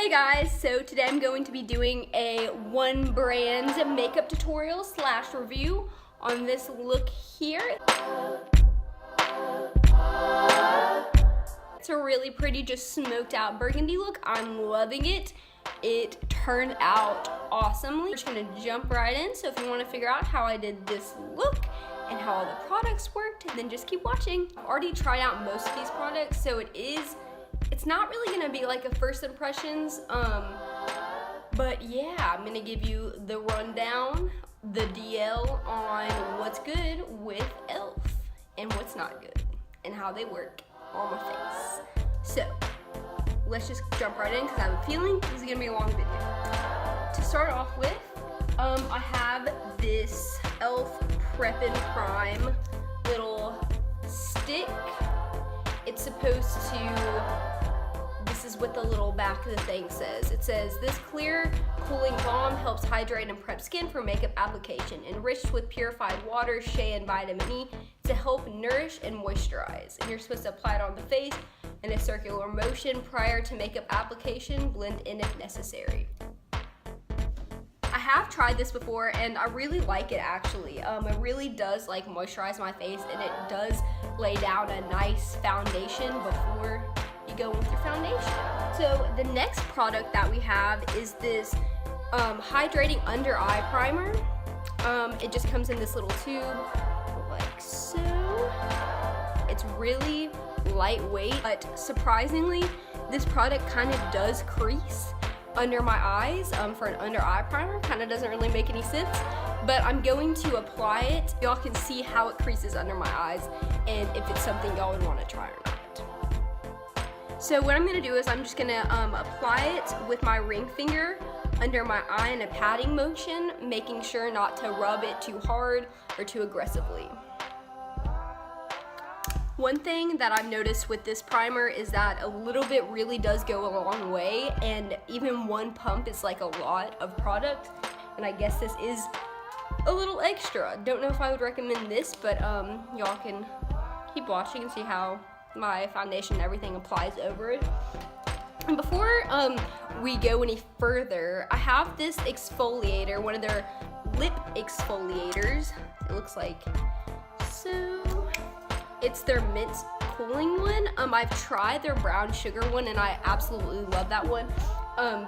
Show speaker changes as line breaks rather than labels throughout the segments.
Hey guys, so today I'm going to be doing a one brand makeup tutorial / review on this look here. It's a really pretty, just smoked out burgundy look. I'm loving it. It turned out awesomely. We're just gonna jump right in. So if you wanna figure out how I did this look and how all the products worked, then just keep watching. I've already tried out most of these products, so it's not really gonna be like a first impressions, but yeah, I'm gonna give you the rundown, the DL on what's good with E.L.F. and what's not good, and how they work on my face. So, let's just jump right in because I have a feeling this is gonna be a long video. To start off with, I have this E.L.F. Prep and Prime little stick. It's supposed to, this is what the little back of the thing says. It says, this clear, cooling balm helps hydrate and prep skin for makeup application, enriched with purified water, shea, and vitamin E to help nourish and moisturize. And you're supposed to apply it on the face in a circular motion prior to makeup application, blend in if necessary. I have tried this before and I really like it actually. It really does like moisturize my face, and it does lay down a nice foundation before you go with your foundation. So the next product that we have is this Hydrating Under Eye Primer. It just comes in this little tube like so. It's really lightweight, but surprisingly, this product kind of does crease under my eyes for an under eye primer. Kind of doesn't really make any sense, but I'm going to apply it. Y'all can see how it creases under my eyes and if it's something y'all would want to try or not. So what I'm going to do is I'm just going to apply it with my ring finger under my eye in a patting motion, making sure not to rub it too hard or too aggressively. One thing that I've noticed with this primer is that a little bit really does go a long way, and even one pump is like a lot of product, and I guess this is a little extra. Don't know if I would recommend this, but y'all can keep watching and see how my foundation and everything applies over it. And before we go any further, I have this exfoliator, one of their lip exfoliators. It looks like so. It's their mint cooling one. I've tried their brown sugar one and I absolutely love that one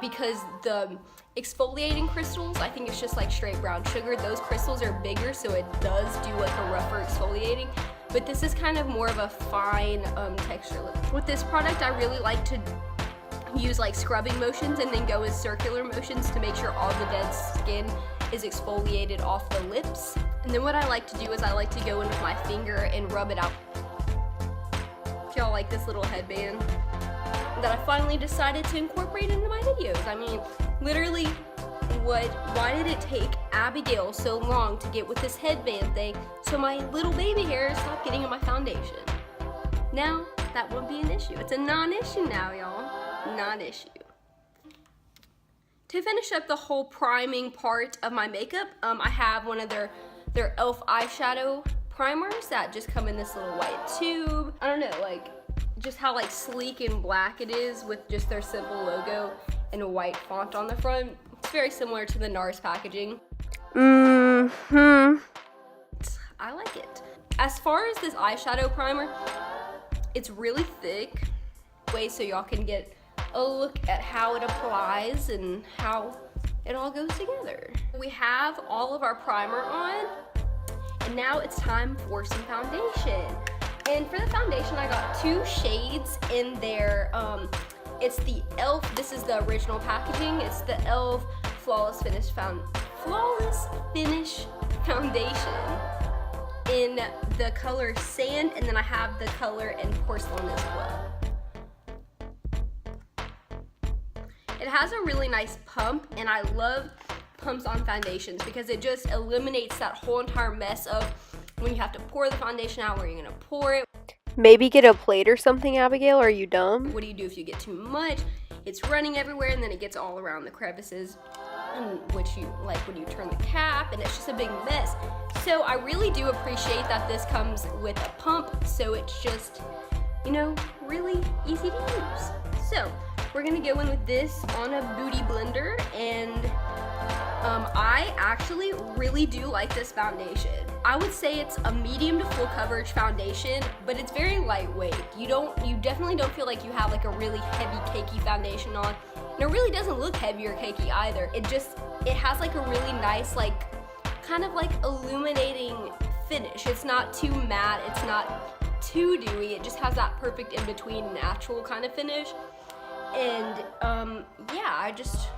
because the exfoliating crystals, I think it's just like straight brown sugar. Those crystals are bigger, so it does do like a rougher exfoliating, but this is kind of more of a fine texture. With this product, I really like to use like scrubbing motions and then go in circular motions to make sure all the dead skin is exfoliated off the lips. And then what I like to do is I like to go in with my finger and rub it out. If y'all like this little headband that I finally decided to incorporate into my videos. I mean, literally, why did it take Abigail so long to get with this headband thing so my little baby hairs stop getting in my foundation? Now, that won't be an issue. It's a non-issue now, y'all. Non-issue. To finish up the whole priming part of my makeup, I have one of their E.L.F. eyeshadow primers that just come in this little white tube. I don't know, like, just how like sleek and black it is with just their simple logo and a white font on the front. It's very similar to the NARS packaging. I like it. As far as this eyeshadow primer, it's really thick, so y'all can get a look at how it applies and how it all goes together. We have all of our primer on, and now it's time for some foundation. And for the foundation, I got two shades in there. It's the E.L.F. This is the original packaging. It's the E.L.F. Flawless Finish Foundation in the color Sand, and then I have the color in Porcelain as well. It has a really nice pump, and I love pumps on foundations because it just eliminates that whole entire mess of when you have to pour the foundation out, where you're gonna pour it.
Maybe get a plate or something, Abigail. Are you dumb?
What do you do if you get too much? It's running everywhere, and then it gets all around the crevices, which you like when you turn the cap, and it's just a big mess. So I really do appreciate that this comes with a pump, so it's just, you know, really easy to use. So we're gonna go in with this on a beauty blender, and I actually really do like this foundation. I would say it's a medium to full coverage foundation, but it's very lightweight. You definitely don't feel like you have like a really heavy cakey foundation on. And it really doesn't look heavy or cakey either. It has like a really nice, like, kind of like illuminating finish. It's not too matte, it's not too dewy. It just has that perfect in-between natural kind of finish. And yeah, I just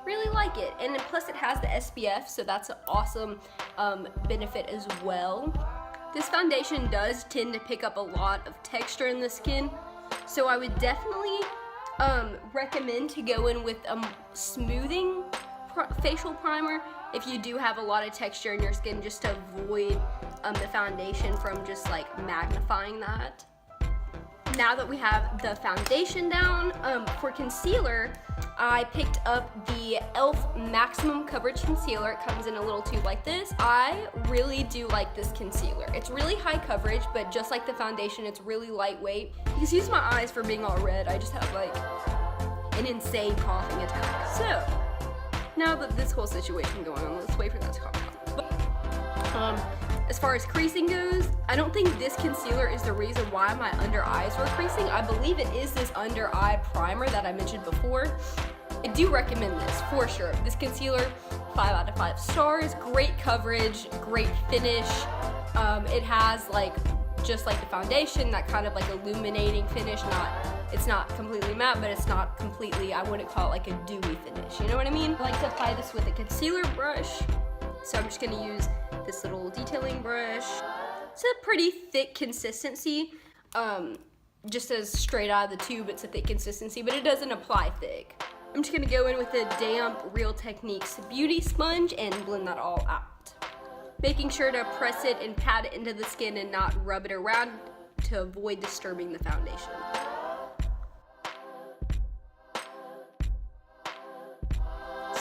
really like it. And then plus it has the SPF, so that's an awesome benefit as well. This foundation does tend to pick up a lot of texture in the skin, so I would definitely recommend to go in with a smoothing facial primer if you do have a lot of texture in your skin, just to avoid the foundation from just like magnifying that. Now that we have the foundation down, for concealer, I picked up the E.L.F. Maximum Coverage Concealer. It comes in a little tube like this. I really do like this concealer. It's really high coverage, but just like the foundation, it's really lightweight. Excuse my eyes for being all red. I just have like an insane coughing attack. So, now that this whole situation going on, let's wait for that to calm down. As far as creasing goes, I don't think this concealer is the reason why my under eyes were creasing. I believe it is this under eye primer that I mentioned before. I do recommend this for sure. This concealer, 5 out of 5 stars, great coverage, great finish. It has like, just like the foundation, that kind of like illuminating finish. It's not completely matte, but it's not completely, I wouldn't call it like a dewy finish. You know what I mean? I like to apply this with a concealer brush. So I'm just gonna use this little detailing brush. It's a pretty thick consistency. Just as straight out of the tube, it's a thick consistency, but it doesn't apply thick. I'm just gonna go in with a damp Real Techniques beauty sponge and blend that all out. Making sure to press it and pat it into the skin and not rub it around to avoid disturbing the foundation.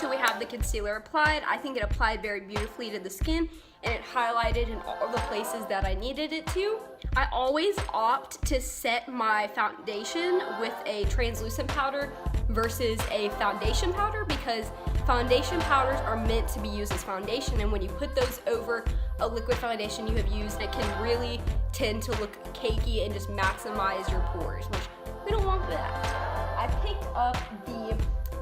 So we have the concealer applied. I think it applied very beautifully to the skin, and it highlighted in all the places that I needed it to. I always opt to set my foundation with a translucent powder versus a foundation powder, because foundation powders are meant to be used as foundation, and when you put those over a liquid foundation you have used, it can really tend to look cakey and just maximize your pores, which we don't want that. I picked up the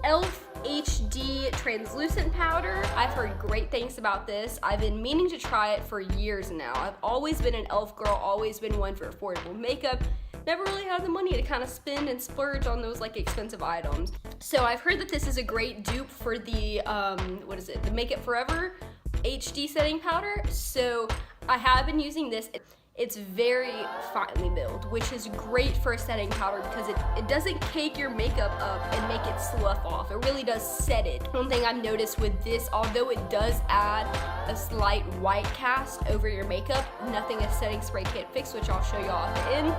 E.L.F. HD translucent powder. I've heard great things about this. I've been meaning to try it for years now. I've always been an E.L.F. girl, always been one for affordable makeup. Never really had the money to kind of spend and splurge on those like expensive items. So I've heard that this is a great dupe for the, the Make It Forever HD setting powder. So I have been using this. It's very finely milled, which is great for a setting powder because it doesn't cake your makeup up and make it slough off. It really does set it. One thing I've noticed with this, although it does add a slight white cast over your makeup, nothing a setting spray can't fix, which I'll show you all at the end,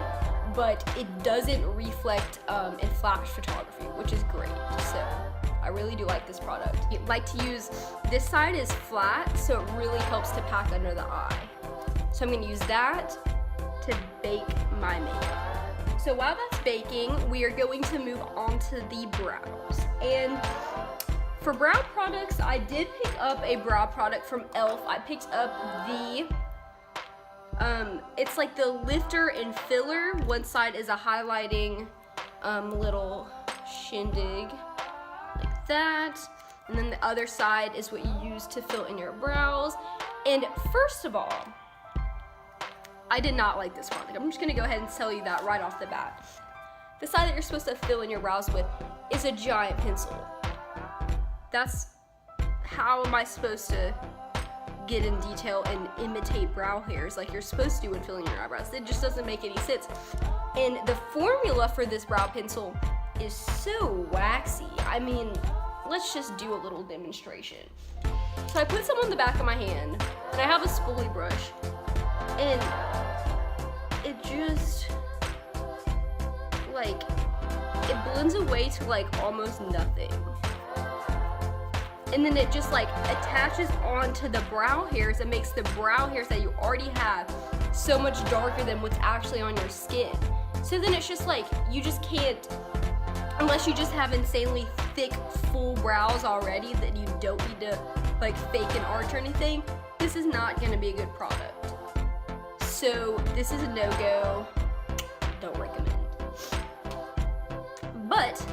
but it doesn't reflect in flash photography, which is great. So I really do like this product. I like to use, this side is flat, so it really helps to pack under the eye. So I'm gonna use that to bake my makeup. So while that's baking, we are going to move on to the brows. And for brow products, I did pick up a brow product from E.L.F. I picked up the, it's like the lifter and filler. One side is a highlighting little shindig, like that. And then the other side is what you use to fill in your brows. And first of all, I did not like this product. I'm just gonna go ahead and tell you that right off the bat. The side that you're supposed to fill in your brows with is a giant pencil. That's, how am I supposed to get in detail and imitate brow hairs like you're supposed to when filling your eyebrows? It just doesn't make any sense. And the formula for this brow pencil is so waxy. I mean, let's just do a little demonstration. So I put some on the back of my hand, and I have a spoolie brush, and it just, like, it blends away to like almost nothing. And then it just like attaches onto the brow hairs and makes the brow hairs that you already have so much darker than what's actually on your skin. So then it's just like, you just can't unless you just have insanely thick, full brows already that you don't need to like fake an arch or anything, this is not gonna be a good product. So this is a no-go, don't recommend. But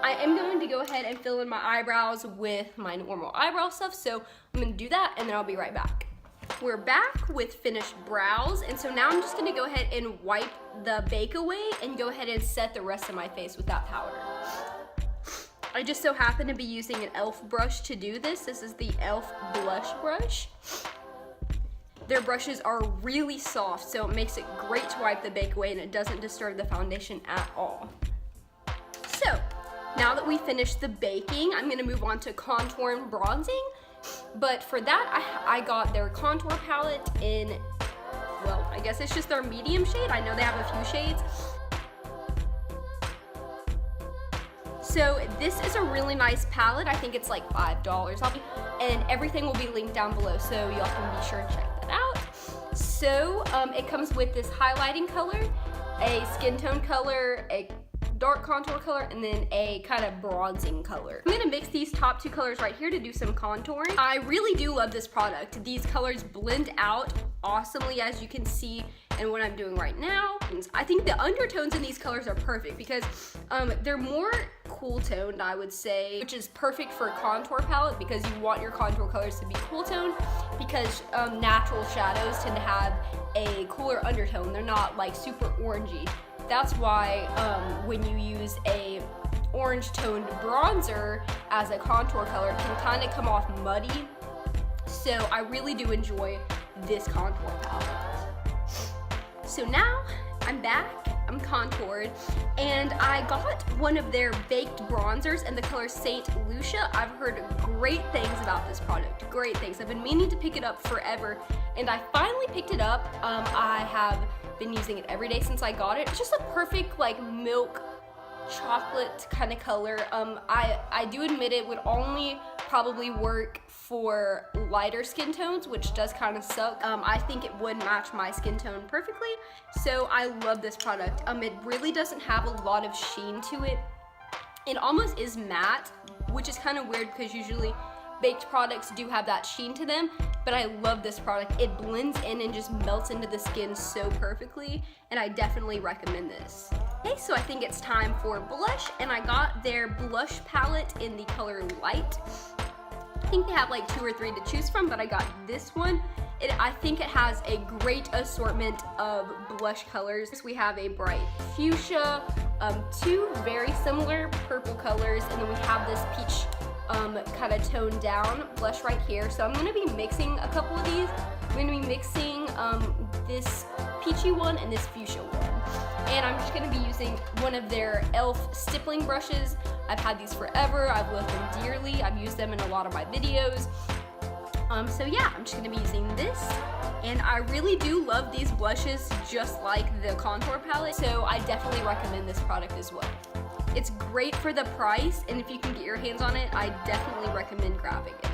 I am going to go ahead and fill in my eyebrows with my normal eyebrow stuff, so I'm gonna do that and then I'll be right back. We're back with finished brows, and so now I'm just gonna go ahead and wipe the bake away and go ahead and set the rest of my face with that powder. I just so happen to be using an E.L.F brush to do this. This is the E.L.F blush brush. Their brushes are really soft, so it makes it great to wipe the bake away and it doesn't disturb the foundation at all. So, now that we finished the baking, I'm gonna move on to contour and bronzing. But for that, I got their contour palette in, well, I guess it's just their medium shade. I know they have a few shades. So this is a really nice palette. I think it's like $5. And everything will be linked down below, so y'all can be sure to check that out. So it comes with this highlighting color, a skin tone color, a dark contour color, and then a kind of bronzing color. I'm gonna mix these top two colors right here to do some contouring. I really do love this product. These colors blend out awesomely, as you can see in what I'm doing right now. I think the undertones in these colors are perfect because they're more cool toned, I would say, which is perfect for a contour palette because you want your contour colors to be cool toned, because natural shadows tend to have a cooler undertone. They're not like super orangey. That's why when you use a orange toned bronzer as a contour color, it can kind of come off muddy. So I really do enjoy this contour palette. So now I'm back, I'm contoured, and I got one of their baked bronzers in the color Saint Lucia. I've heard great things about this product, great things. I've been meaning to pick it up forever, and I finally picked it up. I have been using it every day since I got it. It's just a perfect like milk chocolate kind of color. I do admit it would only probably work for lighter skin tones, which does kind of suck. I think it would match my skin tone perfectly, so I love this product. It really doesn't have a lot of sheen to it. It almost is matte, which is kind of weird because usually baked products do have that sheen to them, but I love this product. It blends in and just melts into the skin so perfectly, and I definitely recommend this. Okay, so I think it's time for blush, and I got their blush palette in the color Light. I think they have like 2 or 3 to choose from, but I got this one. I think it has a great assortment of blush colors. We have a bright fuchsia, 2 very similar purple colors, and then we have this peach kind of toned down blush right here. So I'm going to be mixing a couple of these. I'm going to be mixing this peachy one and this fuchsia one. And I'm just going to be using one of their E.L.F stippling brushes. I've had these forever. I've loved them dearly. I've used them in a lot of my videos. So yeah, I'm just going to be using this. And I really do love these blushes just like the contour palette. So I definitely recommend this product as well. It's great for the price, and if you can get your hands on it, I definitely recommend grabbing it.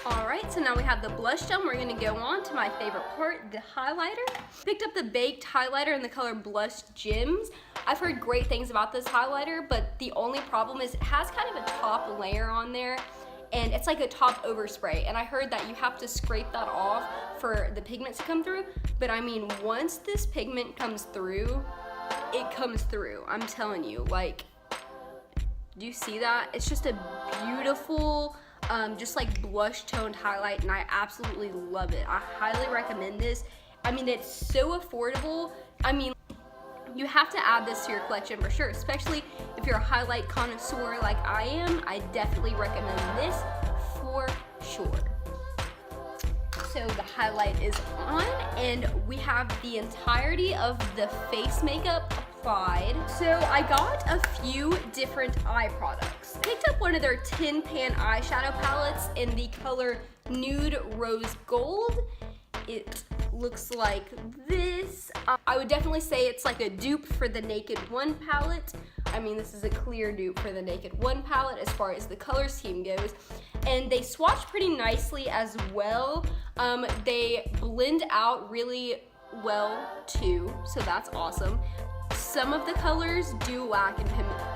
Alright, so now we have the blush done. We're going to go on to my favorite part, the highlighter. Picked up the baked highlighter in the color Blush Gems. I've heard great things about this highlighter, but the only problem is it has kind of a top layer on there, and it's like a top overspray, and I heard that you have to scrape that off for the pigment to come through, but I mean, once this pigment comes through, it comes through. I'm telling you, like, do you see that? It's just a beautiful, just like blush toned highlight, and I absolutely love it. I highly recommend this. I mean, it's so affordable. I mean, you have to add this to your collection for sure, especially if you're a highlight connoisseur like I am. I definitely recommend this for sure. So the highlight is on, and we have the entirety of the face makeup applied. So I got a few different eye products. Picked up one of their Tin Pan eyeshadow palettes in the color Nude Rose Gold. It looks like this. I would definitely say it's like a dupe for the Naked One palette. I mean, this is a clear dupe for the Naked One palette as far as the color scheme goes. And they swatch pretty nicely as well. They blend out really well too, so that's awesome. Some of the colors do lack in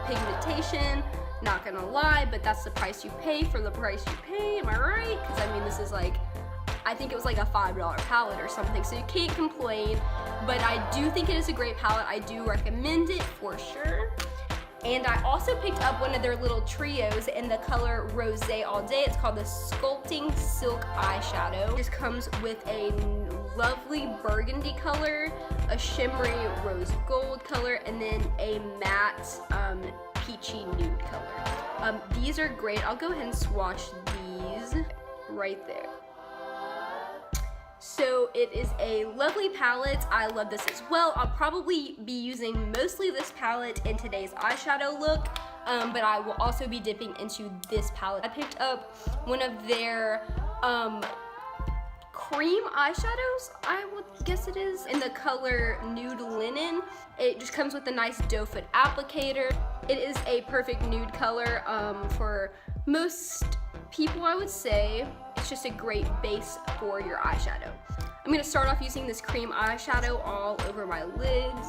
pigmentation. Not gonna lie, but that's the price you pay for the price you pay, am I right? Because I mean, this is like, I think it was like a $5 palette or something, so you can't complain. But I do think it is a great palette. I do recommend it for sure. And I also picked up one of their little trios in the color Rosé All Day. It's called the Sculpting Silk Eyeshadow. It just comes with a lovely burgundy color, a shimmery rose gold color, and then a matte peachy nude color. These are great. I'll go ahead and swatch these right there. So it is a lovely palette. I love this as well. I'll probably be using mostly this palette in today's eyeshadow look, but I will also be dipping into this palette. I picked up one of their cream eyeshadows, I would guess it is, in the color Nude Linen. It just comes with a nice doe foot applicator. It is a perfect nude color for most people, I would say. It's just a great base for your eyeshadow. I'm gonna start off using this cream eyeshadow all over my lids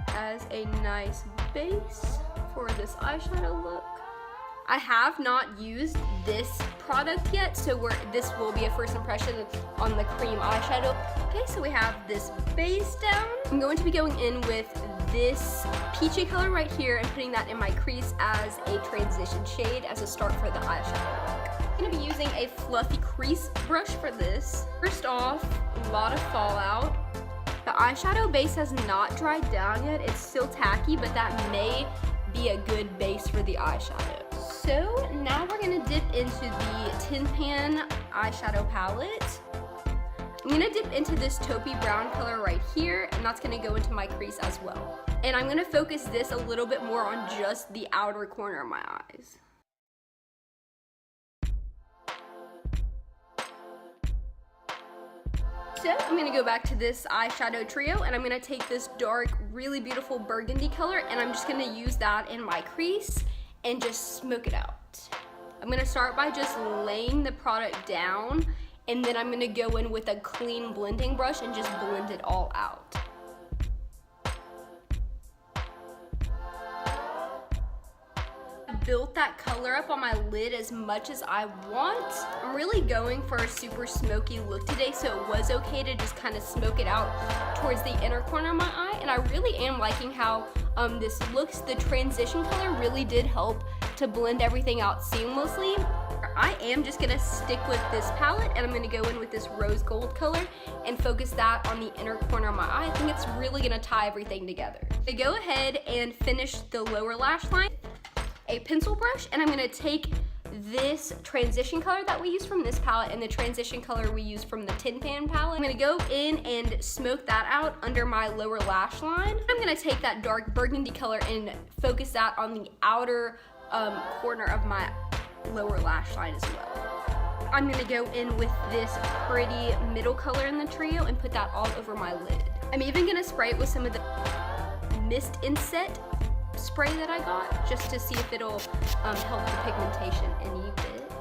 as a nice base for this eyeshadow look. I have not used this product yet, so this will be a first impression on the cream eyeshadow. Okay, so we have this base down. I'm going to be going in with this peachy color right here and putting that in my crease as a transition shade as a start for the eyeshadow look. I'm gonna be using a fluffy crease brush for this. First off, a lot of fallout. The eyeshadow base has not dried down yet. It's still tacky, but that may be a good base for the eyeshadow. So now we're gonna dip into the Tin Pan eyeshadow palette. I'm gonna dip into this taupey brown color right here, and that's gonna go into my crease as well. And I'm gonna focus this a little bit more on just the outer corner of my eyes. So I'm gonna go back to this eyeshadow trio, and I'm gonna take this dark, really beautiful burgundy color, and I'm just gonna use that in my crease and just smoke it out. I'm gonna start by just laying the product down, and then I'm gonna go in with a clean blending brush and just blend it all out. Built that color up on my lid as much as I want. I'm really going for a super smoky look today, so it was okay to just kind of smoke it out towards the inner corner of my eye, and I really am liking how this looks. The transition color really did help to blend everything out seamlessly. I am just gonna stick with this palette, and I'm gonna go in with this rose gold color and focus that on the inner corner of my eye. I think it's really gonna tie everything together. So go ahead and finish the lower lash line. A pencil brush, and I'm gonna take this transition color that we use from this palette and the transition color we use from the Tin Pan palette. I'm gonna go in and smoke that out under my lower lash line. I'm gonna take that dark burgundy color and focus that on the outer corner of my lower lash line as well. I'm gonna go in with this pretty middle color in the trio and put that all over my lid. I'm even gonna spray it with some of the Mist Inset spray that I got, just to see if it'll help the pigmentation any bit.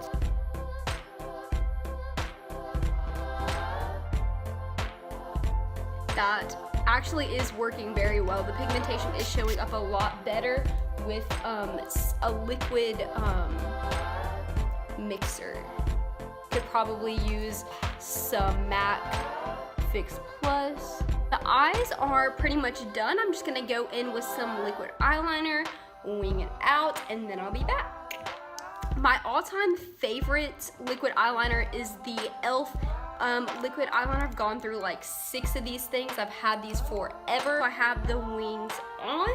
That actually is working very well. The pigmentation is showing up a lot better with a liquid mixer. Could probably use some MAC Fix Plus. The eyes are pretty much done. I'm just gonna go in with some liquid eyeliner, wing it out, and then I'll be back. My all-time favorite liquid eyeliner is the E.L.F. Liquid eyeliner. I've gone through like 6 of these things. I've had these forever. I have the wings on.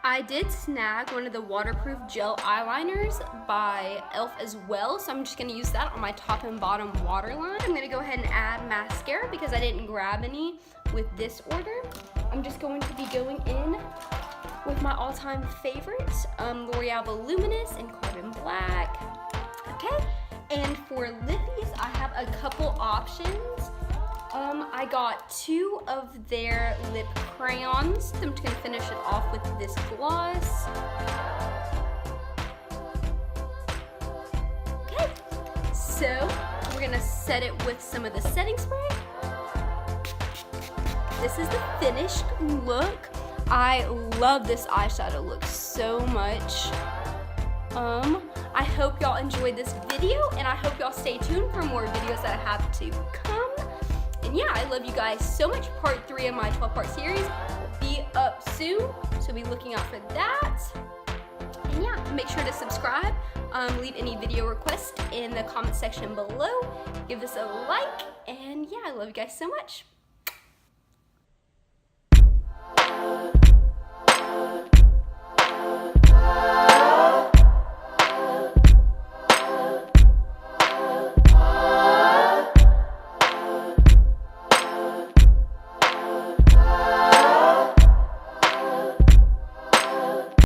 I did snag one of the waterproof gel eyeliners by E.L.F. as well, so I'm just gonna use that on my top and bottom waterline. I'm gonna go ahead and add mascara because I didn't grab any with this order. I'm just going to be going in with my all-time favorites, L'Oreal Voluminous in Carbon Black. Okay, and for lippies, I have a couple options. I got 2 of their lip crayons. I'm just gonna finish it off with this gloss. Okay, so we're gonna set it with some of the setting spray. This is the finished look. I love this eyeshadow look so much. I hope y'all enjoyed this video, and I hope y'all stay tuned for more videos that I have to come. And yeah, I love you guys so much. Part 3 of my 12-part series will be up soon, so be looking out for that. And yeah, make sure to subscribe. Leave any video requests in the comment section below. Give this a like, and yeah, I love you guys so much.